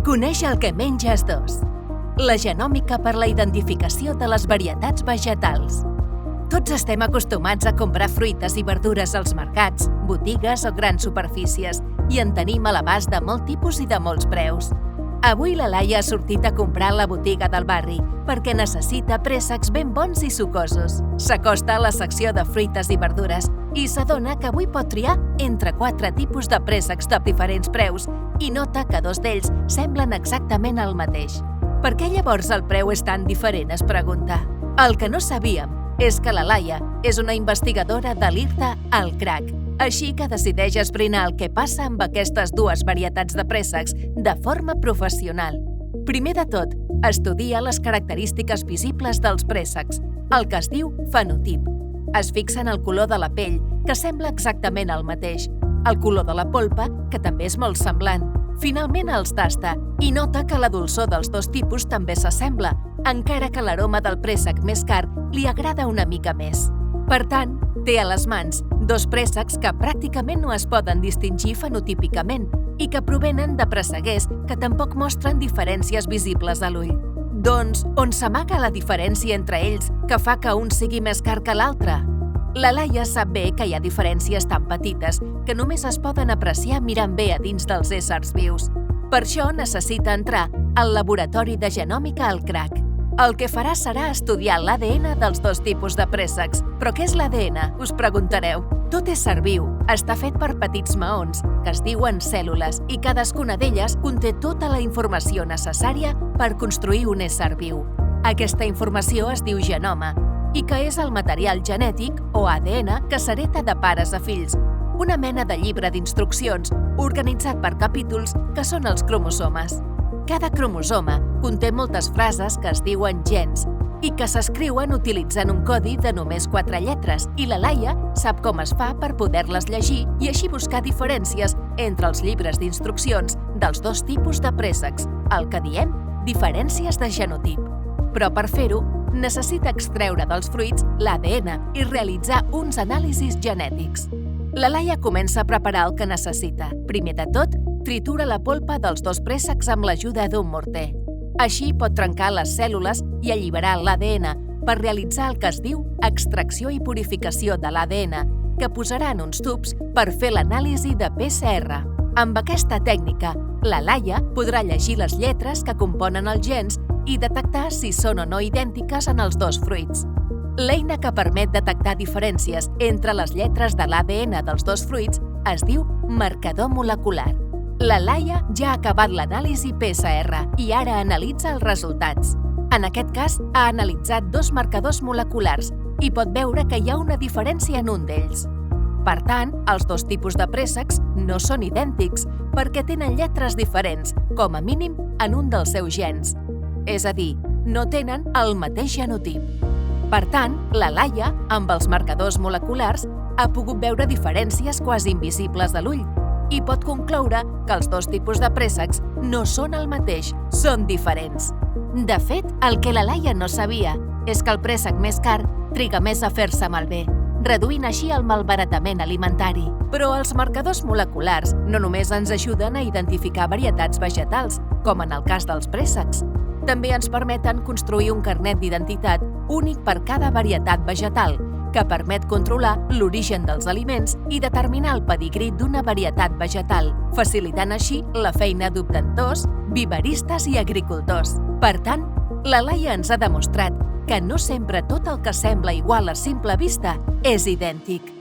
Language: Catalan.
Coneix el que menges 2. La genòmica per la identificació de les varietats vegetals. Tots estem acostumats a comprar fruites i verdures als mercats, botigues o grans superfícies i en tenim a l'abast de molt tipus i de molts preus. Avui la Laia ha sortit a comprar a la botiga del barri perquè necessita préssecs ben bons i sucosos. S'acosta a la secció de fruites i verdures i s'adona que avui pot triar entre 4 tipus de préssecs de diferents preus i nota que 2 d'ells semblen exactament el mateix. Per què llavors el preu és tan diferent, es pregunta. El que no sabíem és que la Laia és una investigadora de l'IRTA al CRAC, així que decideix esbrinar el que passa amb aquestes 2 varietats de préssecs de forma professional. Primer de tot, estudia les característiques visibles dels préssecs, el que es diu fenotip. Es fixa en el color de la pell, que sembla exactament el mateix, el color de la polpa, que també és molt semblant. Finalment els tasta i nota que la dolçor dels 2 tipus també s'assembla, encara que l'aroma del préssec més car li agrada una mica més. Per tant, té a les mans 2 préssecs que pràcticament no es poden distingir fenotípicament i que provenen de presseguers que tampoc mostren diferències visibles a l'ull. Doncs, on s'amaga la diferència entre ells que fa que un sigui més car que l'altre? La Laia sap bé que hi ha diferències tan petites que només es poden apreciar mirant bé a dins dels éssers vius. Per això necessita entrar al laboratori de genòmica al CRAC. El que farà serà estudiar l'ADN dels 2 tipus de préssecs. Però què és l'ADN? Us preguntareu. Tot ésser viu està fet per petits maons, que es diuen cèl·lules, i cadascuna d'elles conté tota la informació necessària per construir un ésser viu. Aquesta informació es diu genoma, i que és el material genètic, o ADN, que s'hereta de pares a fills, una mena de llibre d'instruccions organitzat per capítols que són els cromosomes. Cada cromosoma conté moltes frases que es diuen gens i que s'escriuen utilitzant un codi de només 4 lletres i la Laia sap com es fa per poder-les llegir i així buscar diferències entre els llibres d'instruccions dels 2 tipus de préssecs, el que diem diferències de genotip. Però per fer-ho, necessita extreure dels fruits l'ADN i realitzar uns anàlisis genètics. La Laia comença a preparar el que necessita. Primer de tot, tritura la polpa dels 2 préssecs amb l'ajuda d'un morter. Així pot trencar les cèl·lules i alliberar l'ADN per realitzar el que es diu extracció i purificació de l'ADN, que posarà en uns tubs per fer l'anàlisi de PCR. Amb aquesta tècnica, la Laia podrà llegir les lletres que componen els gens i detectar si són o no idèntiques en els 2 fruits. L'eina que permet detectar diferències entre les lletres de l'ADN dels 2 fruits es diu marcador molecular. La Laia ja ha acabat l'anàlisi PCR i ara analitza els resultats. En aquest cas, ha analitzat 2 marcadors moleculars i pot veure que hi ha una diferència en un d'ells. Per tant, els 2 tipus de préssecs no són idèntics perquè tenen lletres diferents, com a mínim en un dels seus gens. És a dir, no tenen el mateix genotip. Per tant, la Laia, amb els marcadors moleculars, ha pogut veure diferències quasi invisibles a l'ull i pot concloure que els 2 tipus de préssecs no són el mateix, són diferents. De fet, el que la Laia no sabia és que el préssec més car triga més a fer-se malbé, reduint així el malbaratament alimentari. Però els marcadors moleculars no només ens ajuden a identificar varietats vegetals, com en el cas dels préssecs. També ens permeten construir un carnet d'identitat únic per cada varietat vegetal, que permet controlar l'origen dels aliments i determinar el pedigrí d'una varietat vegetal, facilitant així la feina d'obtentors, viveristes i agricultors. Per tant, la Laia ens ha demostrat que no sempre tot el que sembla igual a simple vista és idèntic.